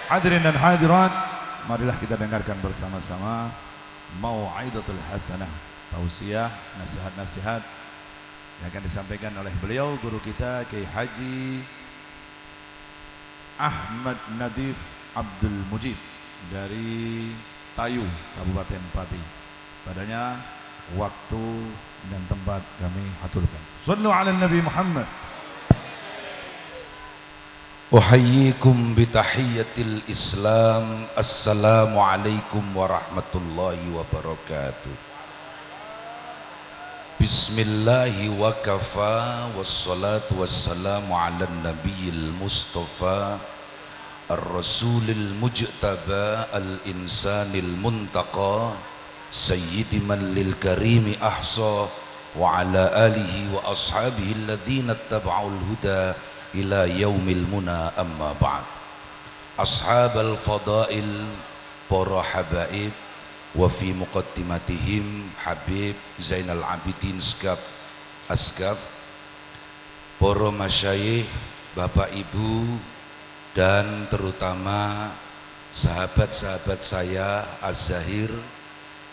Hadirin dan hadirat, marilah kita dengarkan bersama-sama Mau'idatul Hasanah, tausiah, nasihat-nasihat yang akan disampaikan oleh beliau guru kita Kiai Haji Ahmad Nadif Abdul Mujib dari Tayu, Kabupaten Pati. Padanya waktu dan tempat kami aturkan. Sallu ala Nabi Muhammad. Uhayyikum bitahiyyatil Islam. Assalamualaikum warahmatullahi wabarakatuh. Bismillahi wa kafa, wassalatu wassalamu ala nabiyil mustafa ar-rasulil mujtaba al-insanil muntaqa sayyidi man lil karimi ahsa wa ala alihi wa ashabihi alladhina ittaba'ul huda ila yaumil muna, amma ba'd. Ashabal fadail, para habaib, wa fi muqaddimatihim Habib Zainal Abidin Asgaf, para masyayikh, bapak ibu, dan terutama sahabat-sahabat saya Az-Zahir,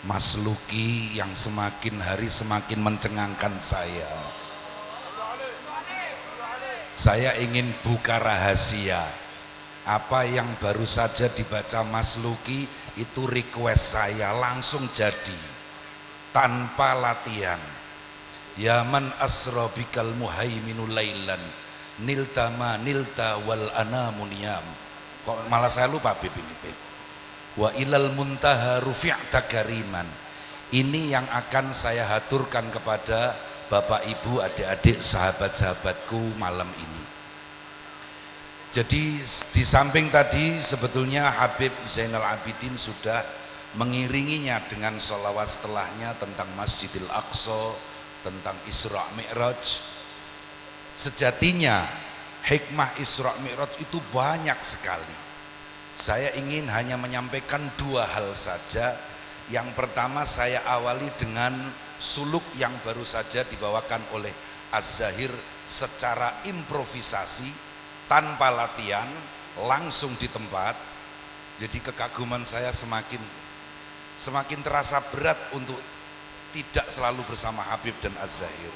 Mas Luki yang semakin hari semakin mencengangkan saya. Saya ingin buka rahasia. Apa yang baru saja dibaca Mas Luki itu request saya, langsung jadi tanpa latihan. Ya man asra bikal muhaiminu lailan nilta ma nilta wal anamu niyam. Kok malah saya lupa Bib ini, Bib. Wa ilal muntaha rufi'ta kariman. Ini yang akan saya haturkan kepada Bapak Ibu, adik-adik, sahabat-sahabatku malam ini. Jadi di samping tadi sebetulnya Habib Zainal Abidin sudah mengiringinya dengan sholawat setelahnya tentang Masjidil Aqsa, tentang Isra Mi'raj. Sejatinya hikmah Isra Mi'raj itu banyak sekali. Saya ingin hanya menyampaikan dua hal saja. Yang pertama saya awali dengan suluk yang baru saja dibawakan oleh Az-Zahir secara improvisasi, tanpa latihan, langsung di tempat. Jadi kekaguman saya semakin terasa berat untuk tidak selalu bersama Habib dan Az-Zahir.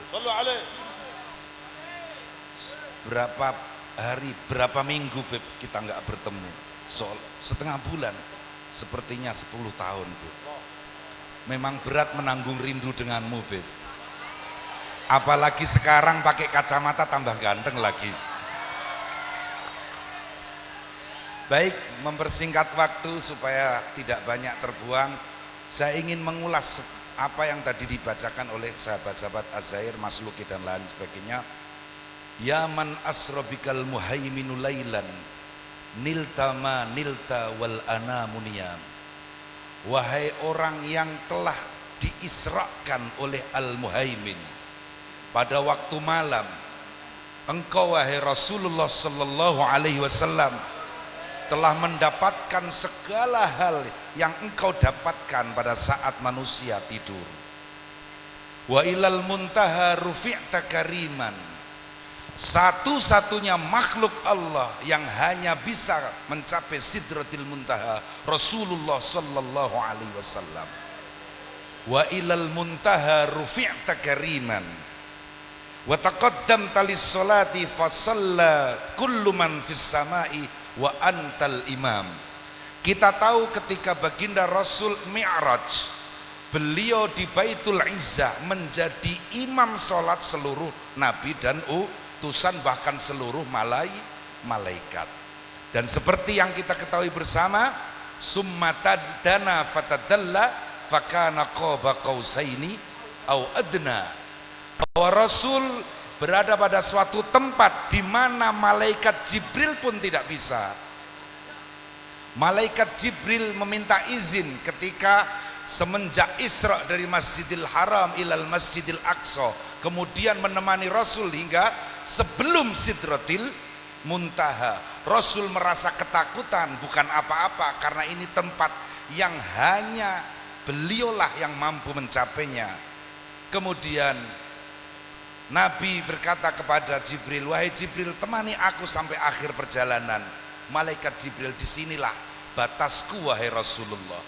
Berapa hari, berapa minggu Beb kita nggak bertemu? Setengah bulan, sepertinya 10 tahun Beb. Memang berat menanggung rindu denganmu, Beb. Apalagi sekarang pakai kacamata tambah ganteng lagi. Baik, mempersingkat waktu supaya tidak banyak terbuang, saya ingin mengulas apa yang tadi dibacakan oleh sahabat-sahabat Az-Zahir, Mas Luki dan lain sebagainya. Ya man asrobikal muhaiminu lailan nilta ma nilta wal anamu niyam. Wahai orang yang telah diisrakan oleh Al-Muhaimin pada waktu malam, engkau wahai Rasulullah sallallahu alaihi wasallam telah mendapatkan segala hal yang engkau dapatkan pada saat manusia tidur. Wa ilal muntaha rufi'ta kariman. Satu-satunya makhluk Allah yang hanya bisa mencapai sidratil muntaha Rasulullah sallallahu alaihi wasallam. Wa ilal muntaha rufi'ta kariman wa taqaddam talis salati fa shalla kullu man fis samai wa antal imam. Kita tahu ketika baginda Rasul Mi'raj, beliau di Baitul Izzah menjadi imam salat seluruh nabi dan utusan, bahkan seluruh malaikat. Dan seperti yang kita ketahui bersama, summa tadana fatadalla fakana qaba qausaini au adna. Bahwa Rasul berada pada suatu tempat di mana malaikat Jibril pun tidak bisa. Malaikat Jibril meminta izin ketika semenjak Isra dari Masjidil Haram ilal Masjidil Aqsa, kemudian menemani Rasul hingga sebelum Sidratil Muntaha. Rasul merasa ketakutan, bukan apa-apa, karena ini tempat yang hanya beliaulah yang mampu mencapainya. Kemudian Nabi berkata kepada Jibril, wahai Jibril, temani aku sampai akhir perjalanan. malaikat Jibril, disinilah batasku wahai Rasulullah,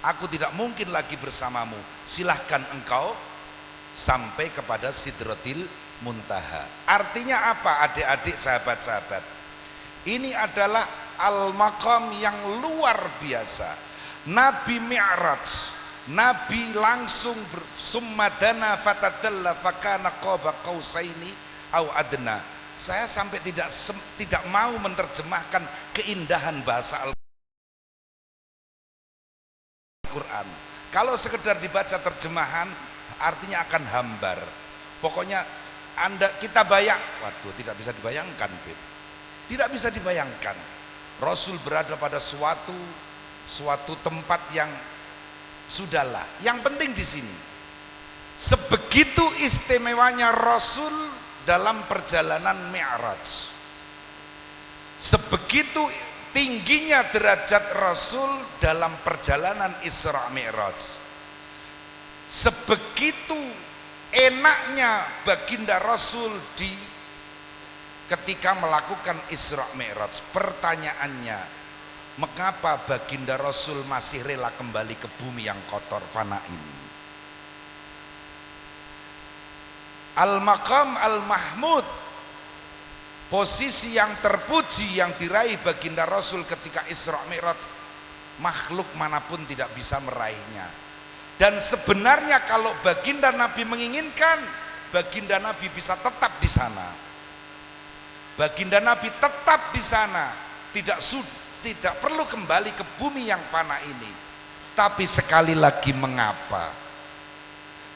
aku tidak mungkin lagi bersamamu, silahkan engkau sampai kepada Sidratil Muntaha. Artinya apa adik-adik, sahabat-sahabat? Ini adalah al-maqam yang luar biasa. Nabi Mi'raj, Nabi langsung summadana fatadalla fakana qaba qausaini au adna. Saya sampai tidak mau menerjemahkan keindahan bahasa Al-Quran. Kalau sekedar dibaca terjemahan artinya akan hambar. Pokoknya kita waduh, tidak bisa dibayangkan, Bib. Tidak bisa dibayangkan. Rasul berada pada suatu tempat yang sudahlah. Yang penting di sini, sebegitu istimewanya Rasul dalam perjalanan Mi'raj, sebegitu tingginya derajat Rasul dalam perjalanan Isra Mi'raj, sebegitu enaknya baginda Rasul ketika melakukan Isra Mi'raj. Pertanyaannya, mengapa baginda Rasul masih rela kembali ke bumi yang kotor fana ini? Al-Maqam Al-Mahmud, posisi yang terpuji yang diraih baginda Rasul ketika Isra Mi'raj, makhluk manapun tidak bisa meraihnya. Dan sebenarnya kalau baginda Nabi menginginkan, baginda Nabi bisa tetap di sana. Baginda Nabi tetap di sana, tidak perlu kembali ke bumi yang fana ini. Tapi sekali lagi, mengapa?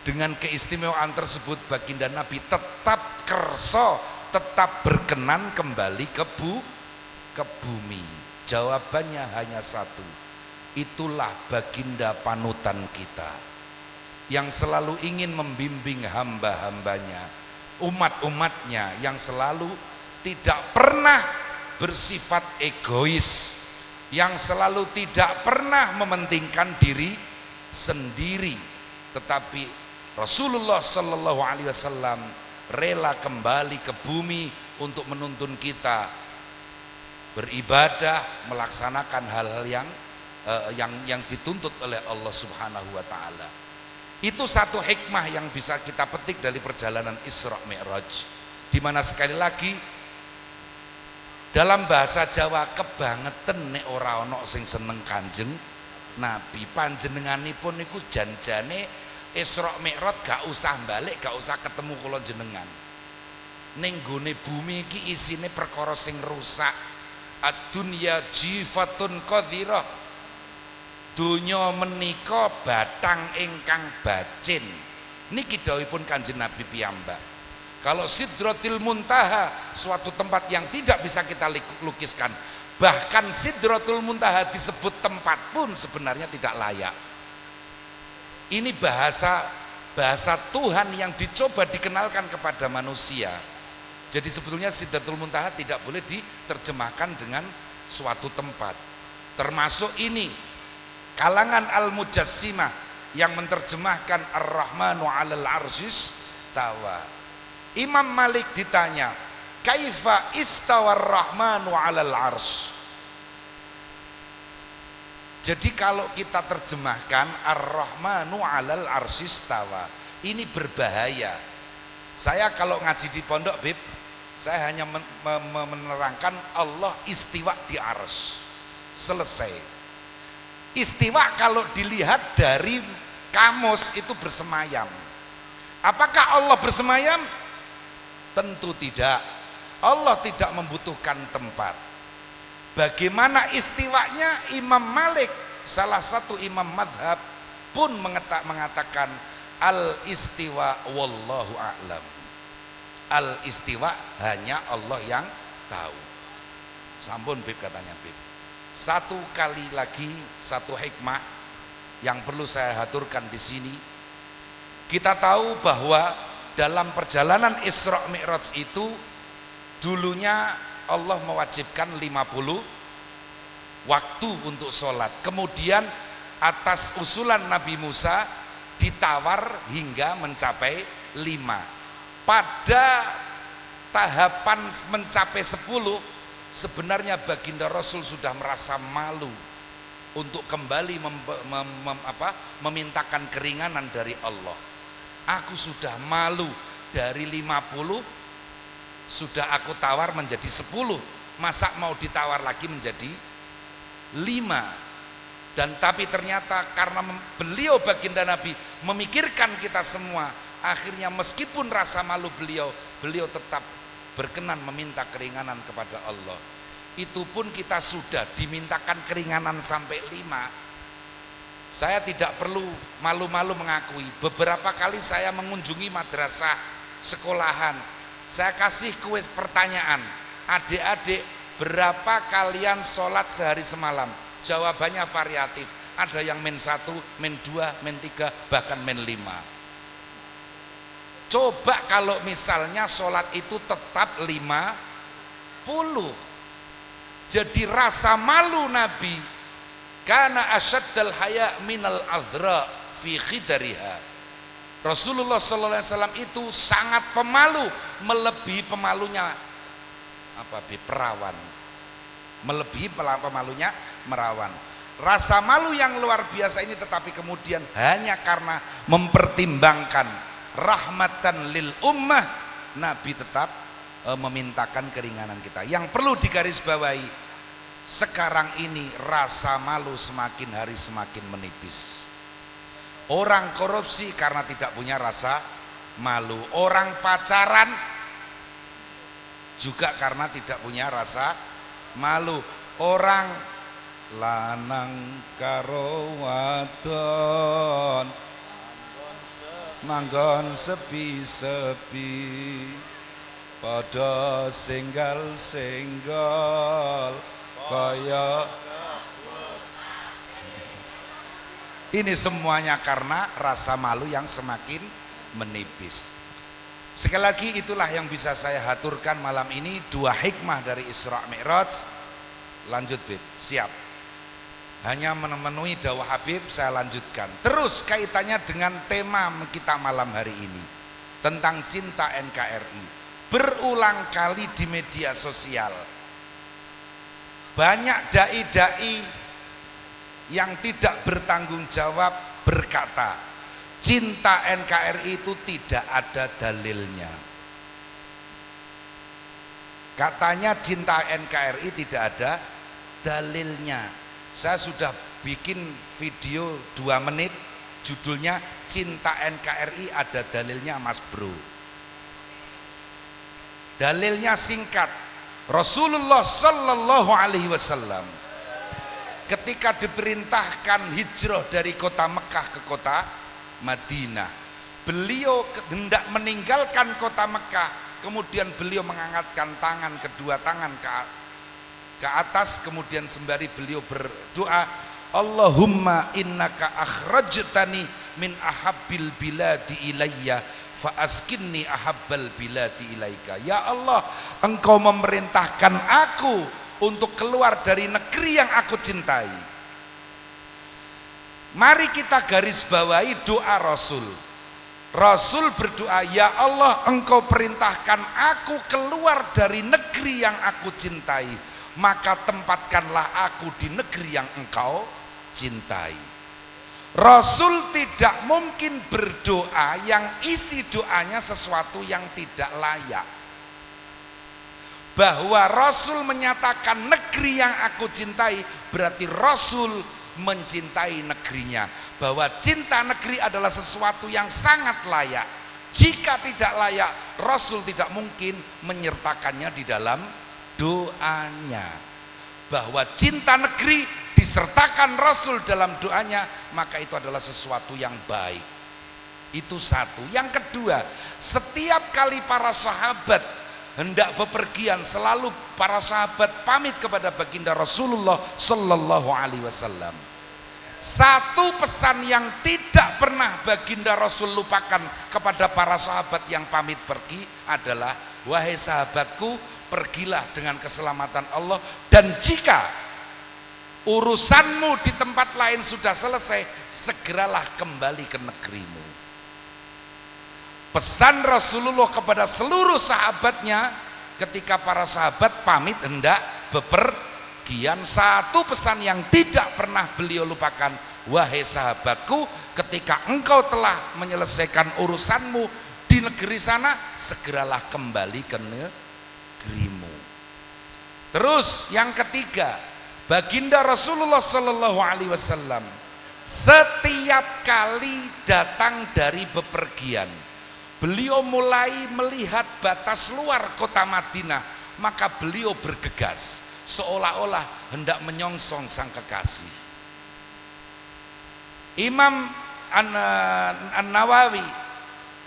Dengan keistimewaan tersebut baginda Nabi tetap kerso, tetap berkenan kembali ke bumi. Jawabannya hanya satu, itulah baginda panutan kita yang selalu ingin membimbing hamba-hambanya, umat-umatnya, yang selalu tidak pernah bersifat egois, yang selalu tidak pernah mementingkan diri sendiri, tetapi Rasulullah Shallallahu Alaihi Wasallam rela kembali ke bumi untuk menuntun kita beribadah, melaksanakan hal-hal yang dituntut oleh Allah Subhanahu Wa Taala. Itu satu hikmah yang bisa kita petik dari perjalanan Isra Mi'raj, di mana sekali lagi dalam bahasa Jawa kebangetan nek ora ana sing seneng Kanjeng Nabi. Panjenenganipun niku janjane Isra Mi'raj gak usah balik, gak usah ketemu kula jenengan. Ning gone bumi iki isine perkara sing rusak. Ad-dunya jifatun qadhirah. Donya menika batang ingkang bacin. Niki dawuhipun Kanjeng Nabi piyambak. Kalau Sidratil Muntaha, suatu tempat yang tidak bisa kita lukiskan. Bahkan Sidratul Muntaha disebut tempat pun sebenarnya tidak layak. Ini bahasa Tuhan yang dicoba dikenalkan kepada manusia. Jadi sebetulnya Sidratul Muntaha tidak boleh diterjemahkan dengan suatu tempat. Termasuk ini kalangan Al-Mujassimah yang menerjemahkan Ar-Rahmanu 'alal 'arsyis tawa. Imam Malik ditanya, kaifa istawa Ar-Rahmanu 'alal 'arsy? Jadi kalau kita terjemahkan Ar-Rahmanu 'alal 'arsy istawa, ini berbahaya. Saya kalau ngaji di pondok, Bib, saya hanya menerangkan Allah istiwa di arsy. Selesai. Istiwa kalau dilihat dari kamus itu bersemayam. Apakah Allah bersemayam? Tentu tidak. Allah tidak membutuhkan tempat. Bagaimana istiwanya? Imam Malik, salah satu imam madhab, pun mengatakan al-istiwa wallahu a'lam. Al-istiwa hanya Allah yang tahu. Sampun, Bib, katanya Bib. Satu kali lagi, satu hikmah yang perlu saya haturkan di sini. Kita tahu bahwa dalam perjalanan Isra Mi'raj itu dulunya Allah mewajibkan 50 waktu untuk sholat. Kemudian atas usulan Nabi Musa ditawar hingga mencapai 5. Pada tahapan mencapai 10, sebenarnya baginda Rasul sudah merasa malu untuk kembali memintakan keringanan dari Allah. Aku sudah malu, dari 50 sudah aku tawar menjadi 10, masa mau ditawar lagi menjadi 5. Dan tapi ternyata karena beliau baginda Nabi memikirkan kita semua, akhirnya meskipun rasa malu beliau tetap berkenan meminta keringanan kepada Allah. Itu pun kita sudah dimintakan keringanan sampai 5. Saya tidak perlu malu-malu mengakui, beberapa kali saya mengunjungi madrasah sekolahan, saya kasih kuis pertanyaan, adik-adik berapa kalian sholat sehari semalam? Jawabannya variatif, ada yang min 1, min 2, min 3, bahkan min 5. Coba kalau misalnya sholat itu tetap 50. Jadi rasa malu Nabi karena asyaddal haya minal adhra fi khidariha. Rasulullah sallallahu alaihi wasallam itu sangat pemalu, melebihi pemalunya perawan. Melebihi pemalunya merawan. Rasa malu yang luar biasa ini tetapi kemudian hanya karena mempertimbangkan rahmatan lil ummah, Nabi tetap memintakan keringanan kita. Yang perlu digarisbawahi, sekarang ini rasa malu semakin hari semakin menipis. Orang korupsi karena tidak punya rasa malu, orang pacaran juga karena tidak punya rasa malu, orang lanang karo wadon manggon sepi-sepi padha senggal-senggal kaya. Ini semuanya karena rasa malu yang semakin menipis. Sekali lagi itulah yang bisa saya haturkan malam ini, 2 hikmah dari Isra Mi'raj. Lanjut Bib, siap. Hanya memenuhi dawuh Habib saya lanjutkan. Terus kaitannya dengan tema kita malam hari ini tentang cinta NKRI. Berulang kali di media sosial banyak dai-dai yang tidak bertanggung jawab berkata cinta NKRI itu tidak ada dalilnya. Katanya cinta NKRI tidak ada dalilnya. Saya sudah bikin video 2 menit judulnya cinta NKRI ada dalilnya Mas Bro. Dalilnya singkat, Rasulullah sallallahu alaihi wasallam ketika diperintahkan hijrah dari kota Mekah ke kota Madinah, beliau hendak meninggalkan kota Mekah, kemudian beliau mengangkatkan tangan, kedua tangan ke atas, kemudian sembari beliau berdoa, Allahumma innaka akhrajtani min ahabbil biladi ilayya fa askinni ahabbal biladi ilaika. Ya Allah, engkau memerintahkan aku untuk keluar dari negeri yang aku cintai. Mari kita garis bawahi doa Rasul. Rasul berdoa, ya Allah, engkau perintahkan aku keluar dari negeri yang aku cintai, maka tempatkanlah aku di negeri yang engkau cintai. Rasul tidak mungkin berdoa yang isi doanya sesuatu yang tidak layak. Bahwa Rasul menyatakan negeri yang aku cintai, berarti Rasul mencintai negerinya. Bahwa cinta negeri adalah sesuatu yang sangat layak. Jika tidak layak, Rasul tidak mungkin menyertakannya di dalam doanya. Bahwa cinta negeri disertakan Rasul dalam doanya, maka itu adalah sesuatu yang baik. Itu satu. Yang kedua, setiap kali para sahabat hendak bepergian, selalu para sahabat pamit kepada baginda Rasulullah sallallahu alaihi wasallam. Satu pesan yang tidak pernah baginda Rasul lupakan kepada para sahabat yang pamit pergi adalah, wahai sahabatku, pergilah dengan keselamatan Allah, dan jika urusanmu di tempat lain sudah selesai, segeralah kembali ke negerimu. Pesan Rasulullah kepada seluruh sahabatnya ketika para sahabat pamit hendak bepergian. Satu pesan yang tidak pernah beliau lupakan, wahai sahabatku, ketika engkau telah menyelesaikan urusanmu di negeri sana, segeralah kembali ke negerimu. Terus yang ketiga, baginda Rasulullah Sallallahu Alaihi Wasallam setiap kali datang dari bepergian, beliau mulai melihat batas luar kota Madinah, maka beliau bergegas seolah-olah hendak menyongsong sang kekasih. Imam An-Nawawi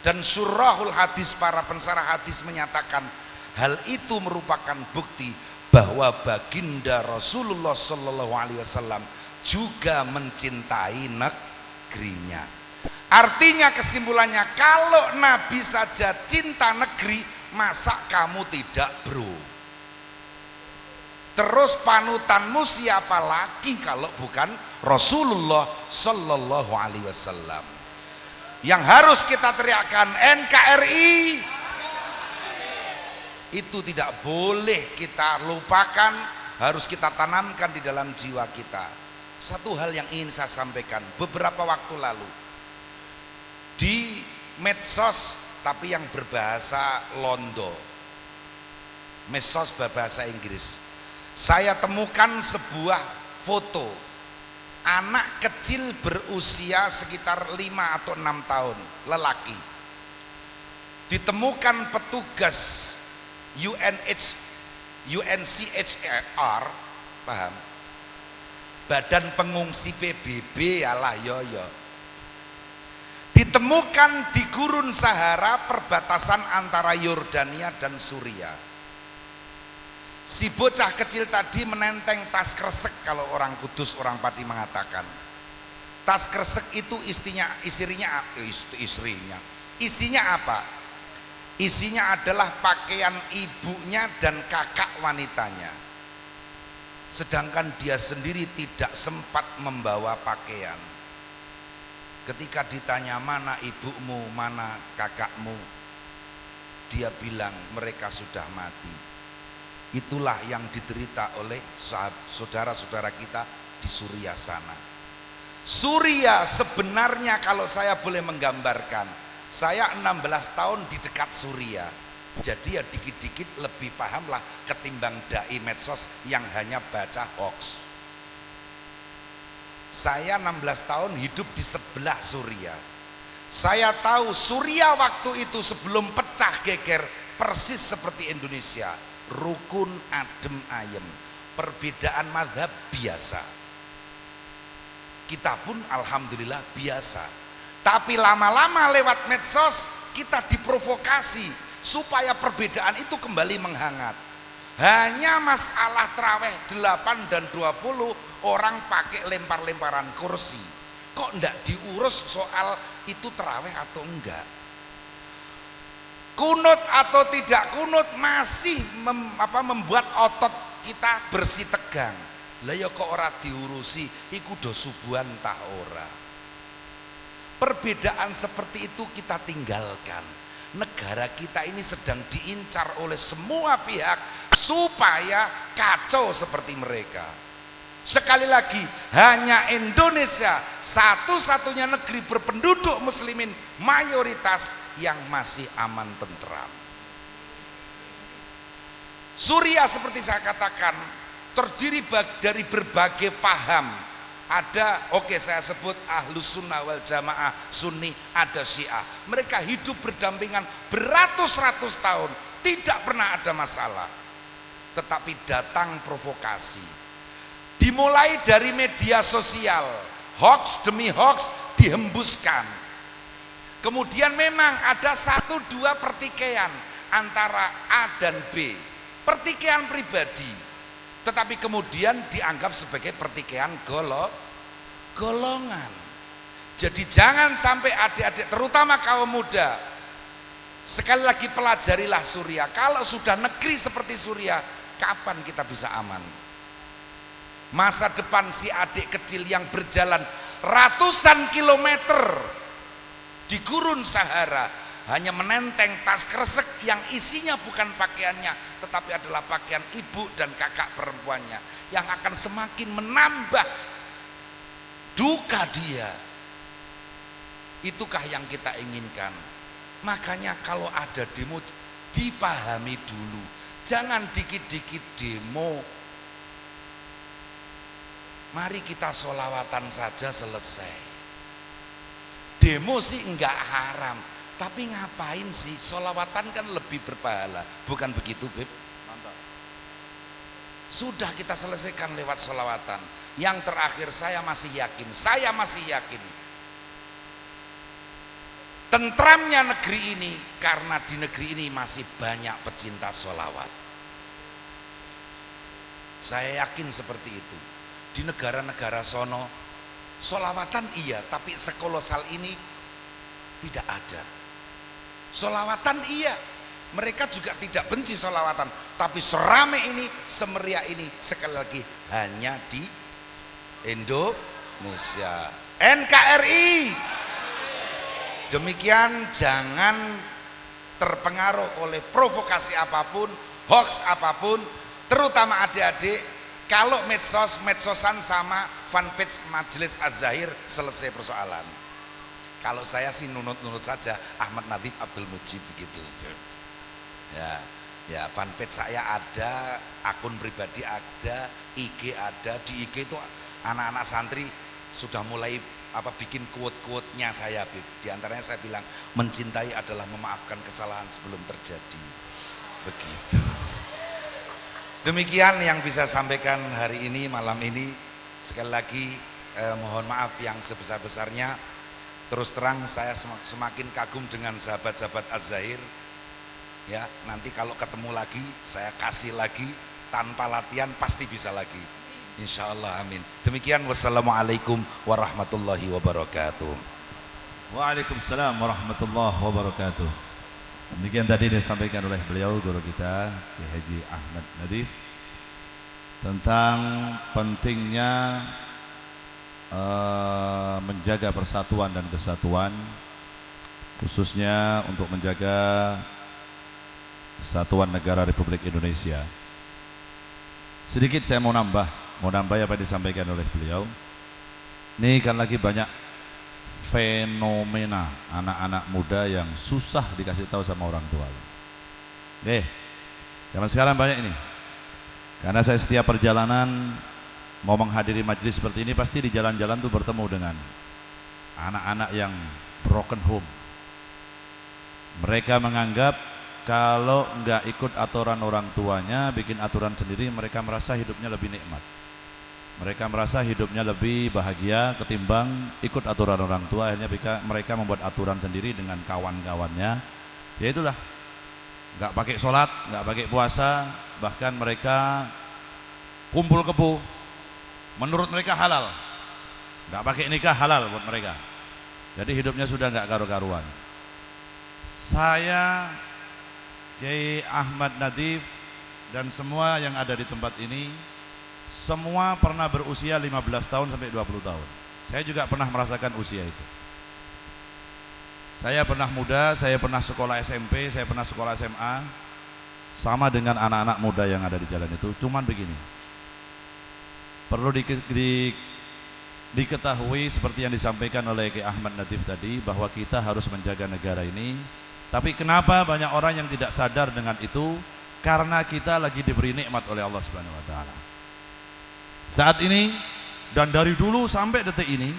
dan Syurahul Hadis, para pensarah hadis, menyatakan hal itu merupakan bukti bahwa baginda Rasulullah Sallallahu Alaihi Wasallam juga mencintai negerinya. Artinya kesimpulannya, kalau Nabi saja cinta negeri, masa kamu tidak, bro? Terus panutanmu siapa lagi kalau bukan Rasulullah Sallallahu Alaihi Wasallam? Yang harus kita teriakkan NKRI, itu tidak boleh kita lupakan, harus kita tanamkan di dalam jiwa kita. Satu hal yang ingin saya sampaikan, beberapa waktu lalu di medsos, tapi yang berbahasa Londo, medsos berbahasa Inggris, saya temukan sebuah foto anak kecil berusia sekitar 5 atau 6 tahun, lelaki, ditemukan petugas UNHCR, paham? Badan Pengungsi PBB, alah yoyo, ditemukan di gurun Sahara, perbatasan antara Yordania dan Suriah. Si bocah kecil tadi menenteng tas kresek, kalau orang Kudus, orang Pati mengatakan. Tas kresek itu isinya apa? Isinya adalah pakaian ibunya dan kakak wanitanya. Sedangkan dia sendiri tidak sempat membawa pakaian. Ketika ditanya mana ibumu, mana kakakmu, dia bilang mereka sudah mati. Itulah yang diderita oleh saudara-saudara kita di Suriah sana. Suriah sebenarnya, kalau saya boleh menggambarkan, saya 16 tahun di dekat Suriah, jadi ya dikit-dikit lebih pahamlah ketimbang dai medsos yang hanya baca hoax. Saya 16 tahun hidup di sebelah Suriah. Saya tahu Suriah waktu itu sebelum pecah geger persis seperti Indonesia, rukun, adem ayem, perbedaan mazhab biasa. Kita pun alhamdulillah biasa. Tapi lama-lama lewat medsos kita diprovokasi supaya perbedaan itu kembali menghangat. Hanya masalah terawih 8 dan 20, orang pakai lempar-lemparan kursi. Kok enggak diurus soal itu terawih atau enggak? Kunut atau tidak kunut masih membuat otot kita bersih tegang. Lah ya kok ora diurusi, iku do subuhan tah ora. Perbedaan seperti itu kita tinggalkan. Negara kita ini sedang diincar oleh semua pihak supaya kacau seperti mereka. Sekali lagi, hanya Indonesia satu-satunya negeri berpenduduk muslimin mayoritas yang masih aman tentram. Suriah seperti saya katakan terdiri dari berbagai paham. Ada, oke, saya sebut Ahlus Sunnah wal Jamaah, Sunni, ada Syiah. Mereka hidup berdampingan beratus-ratus tahun, tidak pernah ada masalah. Tetapi datang provokasi, dimulai dari media sosial, hoax demi hoax dihembuskan. Kemudian memang ada 1-2 pertikaian antara A dan B, pertikaian pribadi. Tetapi kemudian dianggap sebagai pertikaian golongan. Jadi jangan sampai adik-adik, terutama kaum muda, sekali lagi pelajarilah Suriah. Kalau sudah negeri seperti Suriah, kapan kita bisa aman? Masa depan si adik kecil yang berjalan ratusan kilometer di gurun Sahara hanya menenteng tas kresek yang isinya bukan pakaiannya, tetapi adalah pakaian ibu dan kakak perempuannya, yang akan semakin menambah duka dia. Itukah yang kita inginkan? Makanya kalau ada demo, dipahami dulu, jangan dikit-dikit demo. Mari kita sholawatan saja selesai. Demo sih enggak haram, tapi ngapain sih? Sholawatan kan lebih berpahala, bukan begitu, Beb? Mantap. Sudah kita selesaikan lewat sholawatan. Yang terakhir saya masih yakin tentramnya negeri ini karena di negeri ini masih banyak pecinta sholawat. Saya yakin seperti itu. Di negara-negara sono sholawatan iya, tapi sekolosal ini tidak ada. Sholawatan iya, mereka juga tidak benci sholawatan, tapi serame ini, semeriah ini, sekali lagi hanya di Indonesia. NKRI. Demikian, jangan terpengaruh oleh provokasi apapun, hoax apapun, terutama adik-adik. Kalau medsosan sama fanpage Majelis Az-Zahir, selesai persoalan. Kalau saya sih nunut-nunut saja, Ahmad Nadhif Abdul Mujib begitu. Ya fanpage saya ada, akun pribadi ada, IG ada. Di IG itu anak-anak santri sudah mulai bikin quote-quote-nya saya, Bib. Di antaranya saya bilang, mencintai adalah memaafkan kesalahan sebelum terjadi. Begitu. Demikian yang bisa sampaikan hari ini, malam ini. Sekali lagi mohon maaf yang sebesar-besarnya. Terus terang saya semakin kagum dengan sahabat-sahabat Az-Zahir. Ya, nanti kalau ketemu lagi saya kasih lagi, tanpa latihan pasti bisa lagi. Insya Allah, amin. Demikian, wassalamualaikum warahmatullahi wabarakatuh. Waalaikumsalam warahmatullahi wabarakatuh. Demikian tadi disampaikan oleh beliau, guru kita Kiai Haji Ahmad Nadhif, tentang pentingnya menjaga persatuan dan kesatuan, khususnya untuk menjaga kesatuan negara Republik Indonesia. Sedikit saya mau nambah apa yang disampaikan oleh beliau. Ini kan lagi banyak fenomena anak-anak muda yang susah dikasih tahu sama orang tua. Zaman sekarang banyak ini. Karena saya setiap perjalanan mau menghadiri majelis seperti ini, pasti di jalan-jalan tuh bertemu dengan anak-anak yang broken home. Mereka menganggap kalau nggak ikut aturan orang tuanya, bikin aturan sendiri, mereka merasa hidupnya lebih nikmat. Mereka merasa hidupnya lebih bahagia ketimbang ikut aturan orang tua. Akhirnya mereka membuat aturan sendiri dengan kawan-kawannya. Ya itulah, nggak pakai sholat, nggak pakai puasa, bahkan mereka kumpul kebo. Menurut mereka halal, nggak pakai nikah halal buat mereka. Jadi hidupnya sudah nggak karu-karuan. Saya Kiai Ahmad Nadhif dan semua yang ada di tempat ini, semua pernah berusia 15 tahun sampai 20 tahun. Saya juga pernah merasakan usia itu. Saya pernah muda, saya pernah sekolah SMP, saya pernah sekolah SMA, sama dengan anak-anak muda yang ada di jalan itu. Cuman begini, perlu diketahui seperti yang disampaikan oleh Kiai Ahmad Nadhif tadi, bahwa kita harus menjaga negara ini. Tapi kenapa banyak orang yang tidak sadar dengan itu? Karena kita lagi diberi nikmat oleh Allah Subhanahu wa taala. Saat ini dan dari dulu sampai detik ini,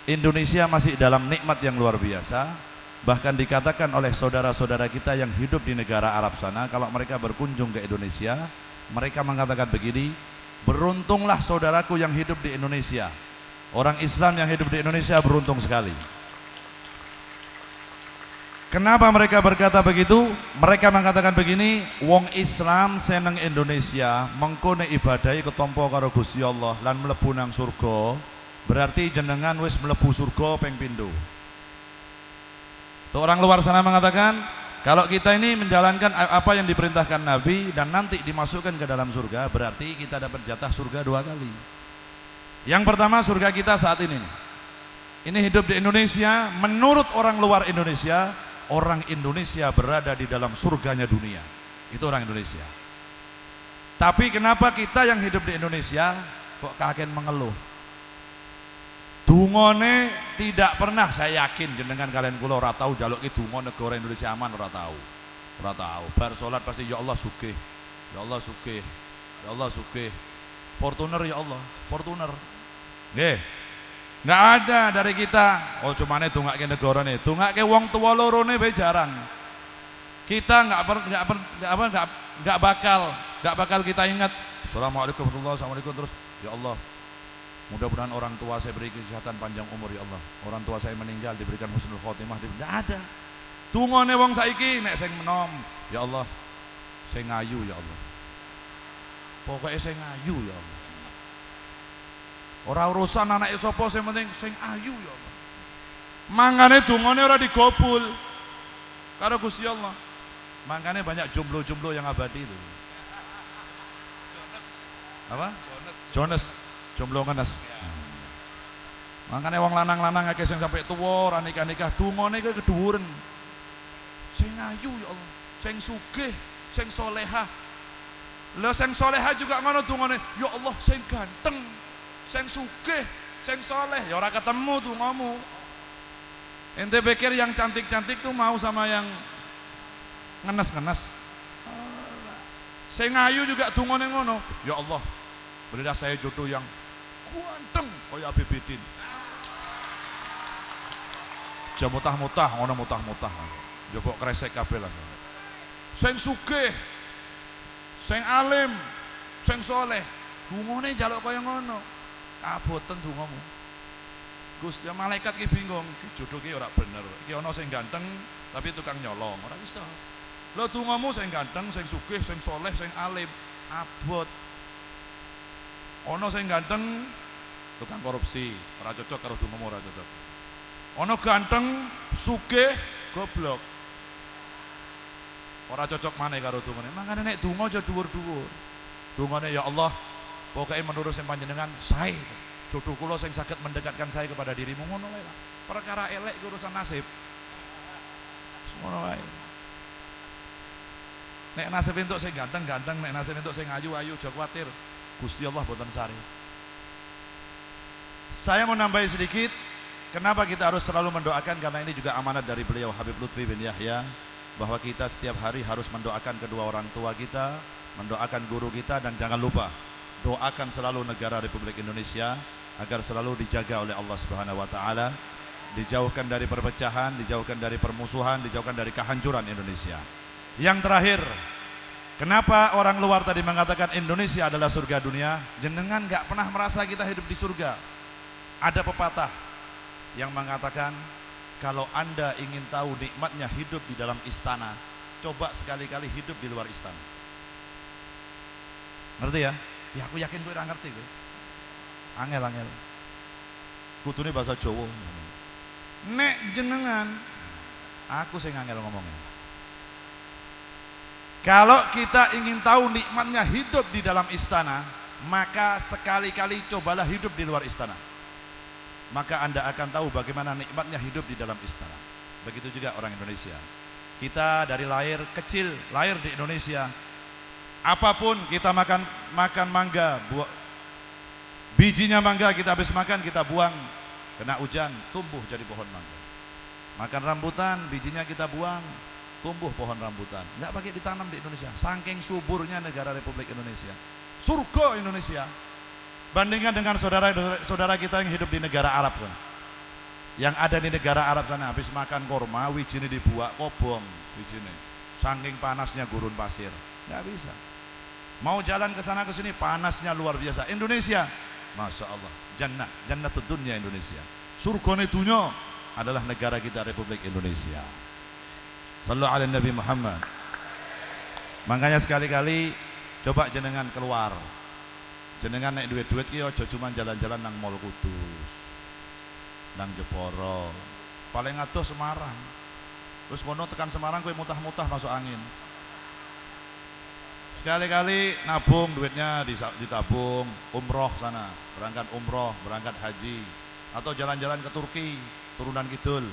Indonesia masih dalam nikmat yang luar biasa. Bahkan dikatakan oleh saudara-saudara kita yang hidup di negara Arab sana, kalau mereka berkunjung ke Indonesia, mereka mengatakan begini, beruntunglah saudaraku yang hidup di Indonesia. Orang Islam yang hidup di Indonesia beruntung sekali. Kenapa mereka berkata begitu? Mereka mengatakan begini, wong Islam seneng Indonesia, mengko nek ibadahi ketompo karo Gusti Allah lan mlebu nang surga, berarti jenengan wis mlebu surga ping pindho. Tuh orang luar sana mengatakan, kalau kita ini menjalankan apa yang diperintahkan Nabi dan nanti dimasukkan ke dalam surga, berarti kita dapat jatah surga 2 kali. Yang pertama, surga kita saat ini. Ini hidup di Indonesia, menurut orang luar Indonesia, orang Indonesia berada di dalam surganya dunia. Itu orang Indonesia. Tapi kenapa kita yang hidup di Indonesia kok kakek mengeluh? Dungone tidak pernah, saya yakin jenengan kalian kula ora tahu njaluk ki donga negara Indonesia aman, ora tahu. Ora tahu. Bar salat pasti ya Allah sugih. Ya Allah sugih. Ya Allah sugih. Fortuner ya Allah, Fortuner. Nggih. Enggak ada dari kita. Oh cumane dongake negarane, dongake wong tuwa lorone bae jarang. Kita enggak bakal kita ingat. Assalamualaikum warahmatullahi wabarakatuh. Terus ya Allah, mudah-mudahan orang tua saya beri kesehatan panjang umur ya Allah. Orang tua saya meninggal diberikan husnul khotimah. Enggak ada. Tungone wong saiki nek sing menom, ya Allah, sing ngayu ya Allah. Pokoknya sing ngayu ya Allah. Ora urusan anake sapa, sing penting sing ayu ya Allah. Mangane dungane ora digobul karo Gusti Allah. Makanya banyak jomblo-jomblo yang abadi itu. Apa? Jones. Jomblo ngenes. Makanya wong lanang-lanang akeh sing sampai tuwa ora nikah-nikah, dungane kuwi kedhuwuren. Sing ayu ya Allah, sing sugih, sing solehah. Lah sing solehah juga ngono dungane, ya Allah sing ganteng, sing sugih, sing soleh, ya ora ketemu dongamu. Ente pikir yang cantik-cantik tuh mau sama yang ngenes-ngenes. Sing ayu juga dungane ngono, ya Allah berilah saya jodoh yang ganteng kaya Abidin. Aja mutah-mutah ngono, mutah-mutah. Coba kresek kabeh lah. Sing sugih, sing alim, sing soleh, dungane njaluk kaya ngono. Kaboten dongamu. Gusti malaikat ki bingung, ki jodoh ki ora bener. Iki ana sing ganteng tapi tukang nyolong, ora bisa. Lho dongamu sing ganteng, sing sugih, sing soleh, sing alim, abot. Ana sing ganteng tukang korupsi, ora cocok karo dongamu, ora cocok. Ana ganteng, sugih, goblok. Ora cocok maneh karo dungane. Mangane nek donga aja dhuwur-dhuwur. Dungane ya Allah, pokoke menurut sing panjenengan sae. Jodoh kula sing saged mendekatkan saya kepada dirimu, ngono wae lah. Perkara elek urusan nasib. Ngono wae. Nek nasib entuk sing ganteng-ganteng, nek nasib entuk sing ayu-ayu, aja kuwatir. Gusti Allah boten sari. Saya mau nambahin sedikit, kenapa kita harus selalu mendoakan, karena ini juga amanat dari beliau Habib Lutfi bin Yahya, bahwa kita setiap hari harus mendoakan kedua orang tua kita, mendoakan guru kita, dan jangan lupa doakan selalu negara Republik Indonesia agar selalu dijaga oleh Allah Subhanahu wa taala, dijauhkan dari perpecahan, dijauhkan dari permusuhan, dijauhkan dari kehancuran Indonesia. Yang terakhir, kenapa orang luar tadi mengatakan Indonesia adalah surga dunia? Jenengan nggak pernah merasa kita hidup di surga. Ada pepatah yang mengatakan, kalau Anda ingin tahu nikmatnya hidup di dalam istana, coba sekali-kali hidup di luar istana. Ngerti ya? Ya aku yakin gue udah ngerti gue. Angel-angel. Kutune bahasa Jawa. Nek jenengan, aku sing angel ngomongnya. Kalau kita ingin tahu nikmatnya hidup di dalam istana, maka sekali-kali cobalah hidup di luar istana. Maka Anda akan tahu bagaimana nikmatnya hidup di dalam istana. Begitu juga orang Indonesia. Kita dari lahir kecil, lahir di Indonesia. Apapun kita makan mangga, bijinya mangga kita habis makan kita buang, kena hujan tumbuh jadi pohon mangga. Makan rambutan, bijinya kita buang, tumbuh pohon rambutan. Nggak pakai ditanam di Indonesia. Saking suburnya negara Republik Indonesia. Surga Indonesia. Bandingkan dengan saudara kita yang hidup di negara Arab kan. Yang ada di negara Arab sana habis makan korma, wijine dibuak, kobong wijine. Saking panasnya gurun pasir, nggak bisa. Mau jalan ke sana ke sini panasnya luar biasa. Indonesia, masya Allah, jannatud dunya Indonesia. Surgane dunya adalah negara kita Republik Indonesia. Sallu ala Nabi Muhammad. Makanya sekali-kali coba jenengan keluar. Jenengan naik duit-duit ki aja cuma jalan-jalan nang Mall Kudus, nang Jeporo, paling adoh Semarang. Terus kono tekan Semarang kowe mutah-mutah masuk angin. Sekali-kali nabung duitnya ditabung, umroh sana, berangkat umroh, berangkat haji, atau jalan-jalan ke Turki, turunan kidul.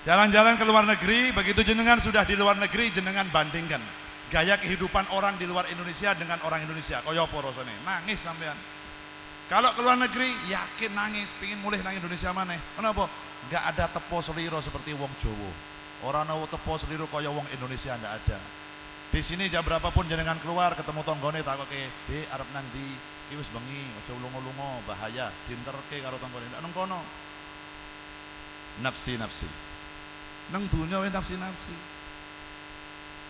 Jalan-jalan ke luar negeri, begitu jenengan sudah di luar negeri, jenengan bandingkan gaya kehidupan orang di luar Indonesia dengan orang Indonesia. Kaya apa rasane? Nangis sampean. Kalau ke luar negeri, yakin nangis, pingin mulih nang Indonesia maneh. Kenapa? Enggak ada tepo seliro seperti wong Jawa. Orang ana tepo seliro kaya wong Indonesia ndak ada. Di sini jam berapapun jenengan keluar ketemu tanggane takoke, "Dik, arep nang ndi?" Ki wis bengi, aja lunga-lunga, bahaya, dinterke karo tanggane. Ndak nang kono. Nafsi-nafsi. Nang dunia nafsi-nafsi.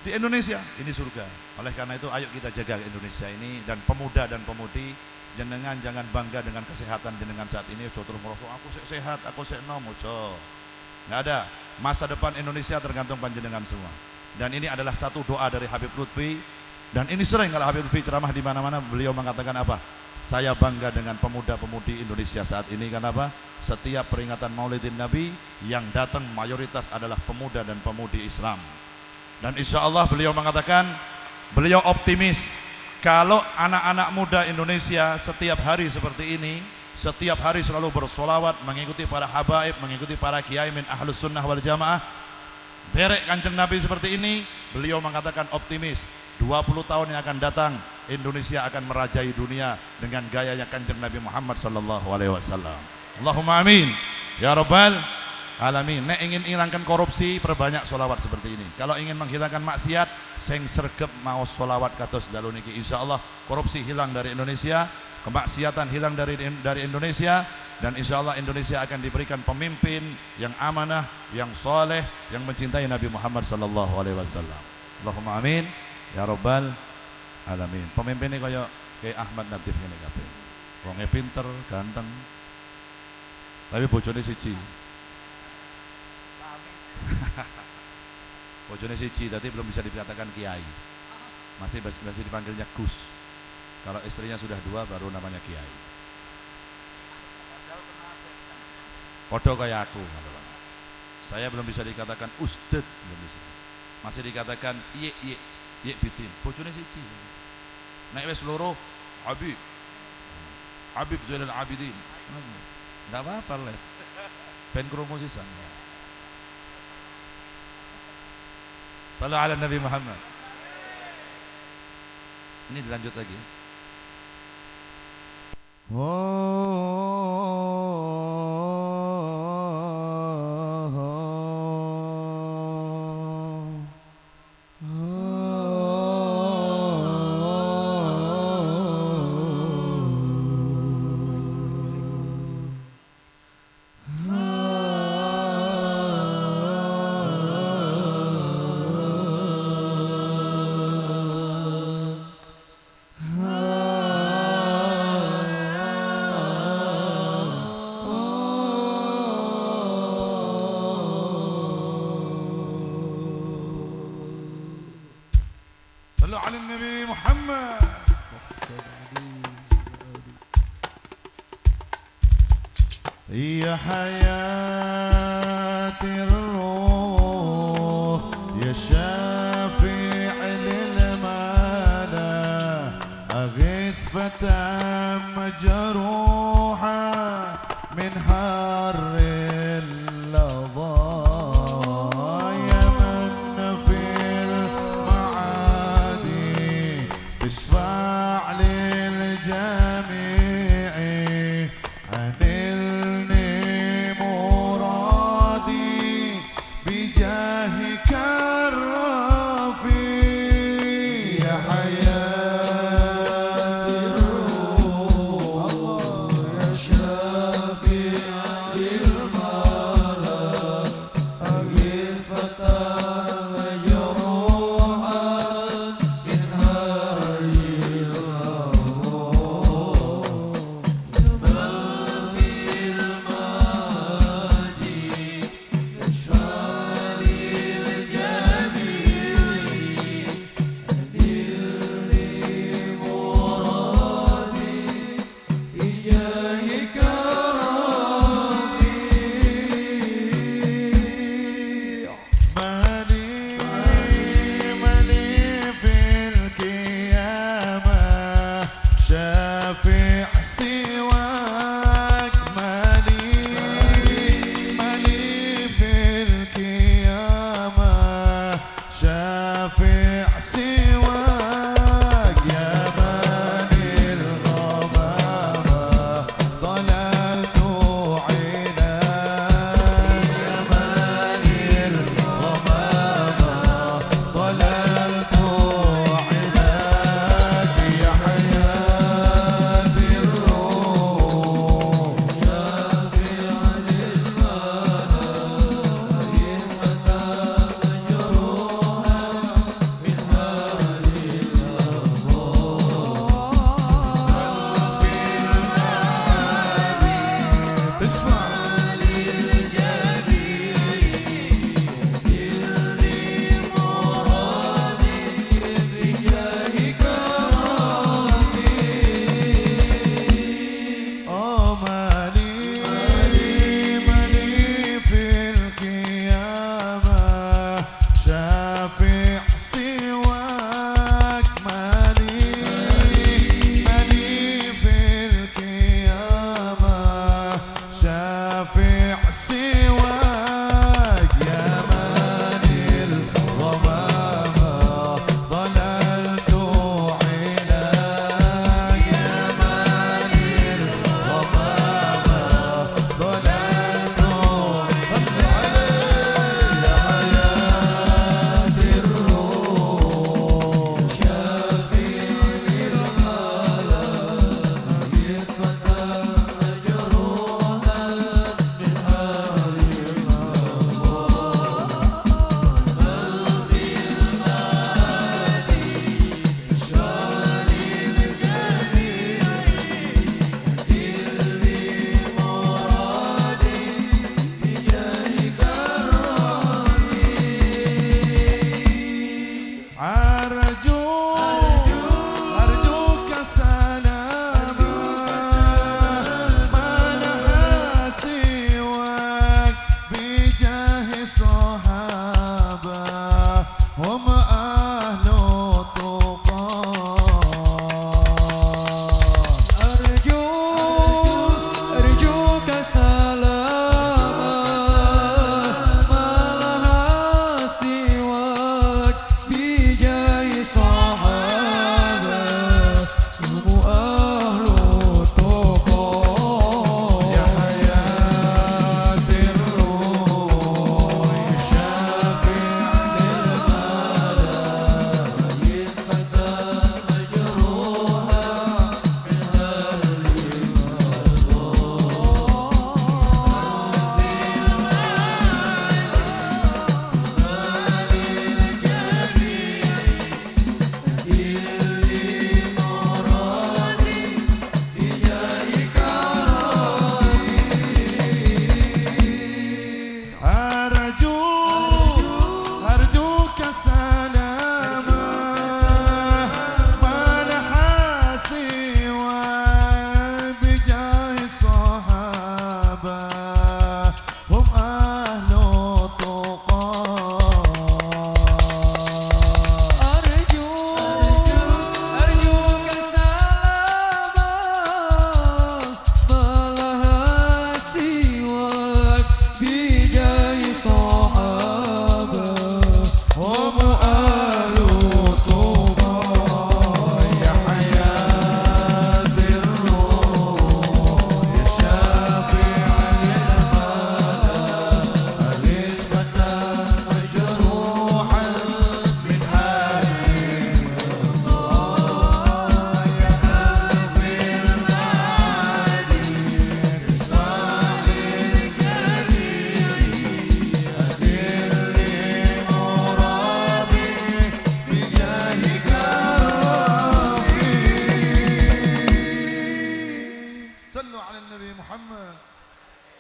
Di Indonesia ini surga. Oleh karena itu ayo kita jaga Indonesia ini, dan pemuda dan pemudi jenengan jangan bangga dengan kesehatan jenengan saat ini. Ojo terus merasa aku sehat, aku nom, ojo. Enggak ada. Masa depan Indonesia tergantung panjenengan semua. Dan ini adalah satu doa dari Habib Lutfi, dan ini sering kalau Habib Lutfi ceramah di mana-mana beliau mengatakan apa? Saya bangga dengan pemuda-pemudi Indonesia saat ini. Kenapa? Setiap peringatan Maulidin Nabi yang datang mayoritas adalah pemuda dan pemudi Islam. Dan insya Allah beliau mengatakan, beliau optimis kalau anak-anak muda Indonesia setiap hari seperti ini, setiap hari selalu bersolawat, mengikuti para habaib, mengikuti para kiai min ahlus sunnah wal jamaah, derek Kanjeng Nabi seperti ini, beliau mengatakan optimis 20 tahun yang akan datang Indonesia akan merajai dunia dengan gayanya Kanjeng Nabi Muhammad sallallahu alaihi wasallam. Allahumma amin ya rabbal alamin. Nek ingin hilangkan korupsi, perbanyak solawat seperti ini. Kalau ingin menghilangkan maksiat, sing sregep maos solawat kados dalu niki, insyaallah korupsi hilang dari Indonesia, kemaksiatan hilang dari Indonesia, dan insyaallah Indonesia akan diberikan pemimpin yang amanah, yang soleh, yang mencintai Nabi Muhammad sallallahu alaihi wasallam. Allahumma amin ya rabbal alamin. Pemimpinnya kaya kayak Ahmad Natif ngene kabeh. Wonge pinter, ganteng. Tapi bojone siji. Bojone siji, tapi belum bisa dikatakan kiai. Masih dipanggilnya Gus. Kalau istrinya sudah 2 baru namanya kiai. Podo kayak aku. Saya belum bisa dikatakan ustad, belum bisa. Masih dikatakan iya bitin. Bojone siji. Nek wis loro Habib Zainal Abidin. Enggak apa-apa lah. Ben krungu sisan. Shallu ala Nabi Muhammad. Ini dilanjut lagi. Sallu ala Nabi Muhammad. Ya hayatir ruh, ya syafi'il mana, aghith fatan majruha min harril ladha. اشفع للجميع عنلني مرادي بجاهك الرفيع يا حياة الروح الله يا شافع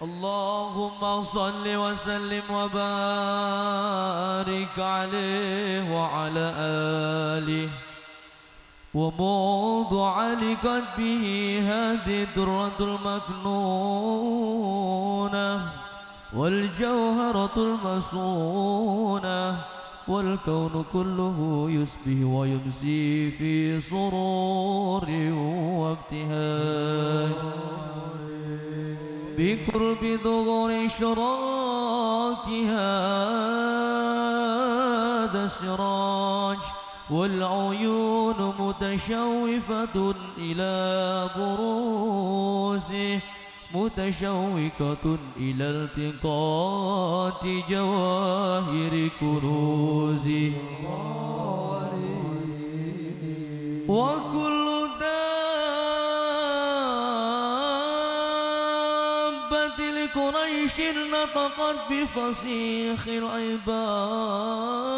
اللهم صل وسلم وبارك عليه وعلى آله وموضوع لقلبه هذه الدرة المكنونة والجوهرة المصونة والكون كله يصبح ويمسي في سرور وابتهاج بقرب ظهور إشراق هذا السراج والعيون متشوفة إلى بروزه متشوقة إلى التقاط جواهر كنوزه وكل دابة لقريش نطقت بفصيخ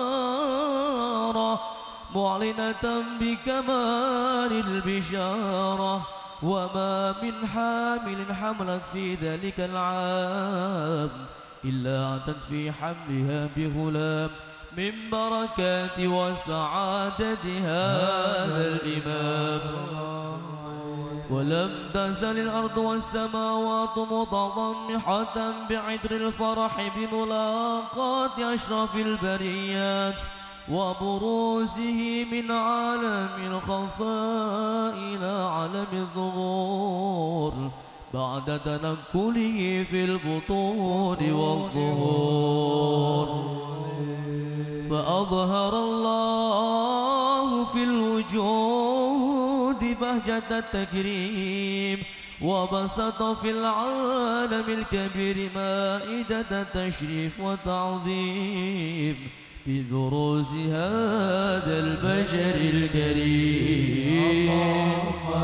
العبارة معلنة بكمال البشارة وما من حامل حملت في ذلك العام إلا أتت في حملها بغلام من بركات وسعادة هذا الإمام ولم تزل الأرض والسماوات متضمحة بعطر الفرح بملاقات أشرف البريات وبروزه من عالم الخفاء إلى عالم الظهور بعد تنقله في البطون والظهور فأظهر الله في الوجود بهجة التكريم وبسط في العالم الكبير مائدة تشريف وتعظيم ببروز هذا البشر الكريم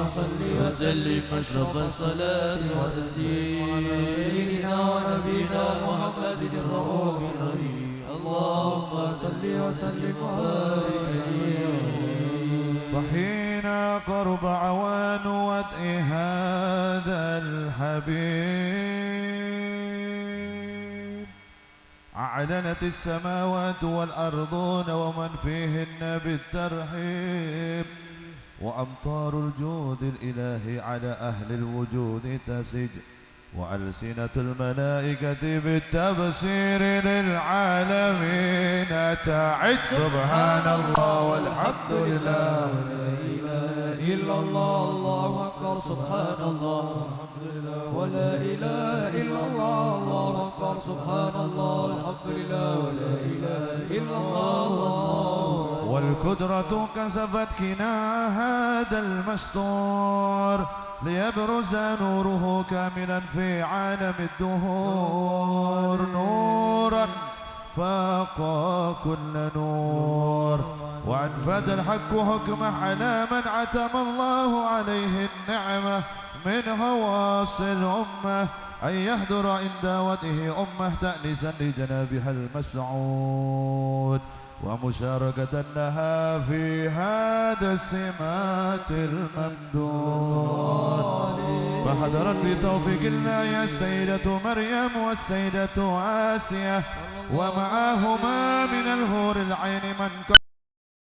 صل وسلم أشرف الصلاة والتسليم على سيدنا ونبينا محمد الرؤوف الرحيم اللهم صل وسلم وبارك عليه. فحين قرب عوان ودء هذا الحبيب أعلنت السماوات والأرضون ومن فيهن بالترحيب وأمطار الجود الإلهي على أهل الوجود تسج وألسنة الملائكة بالتبصير للعالمين تعد. سبحان الله والحمد لله لا إله إلا الله الله أكبر سبحان الله والحمد لله ولا إله إلا الله الله أكبر سبحان الله والحمد لله ولا إله إلا الله. والقدرة كسفت كناع هذا المستور ليبرز نوره كاملا في عالم الدهور نورا فاق كل نور وأنفذ الحق حكمه على من عتم الله عليه النعمة من خواص الأمة أن يحضر عند وجهه أمه تأنيسا لجنابها المسعود ومشاركة لها في هذا السمات الممدود. فحضرت بتوفيق الله السيدة مريم والسيدة آسية ومعهما من الهور العين من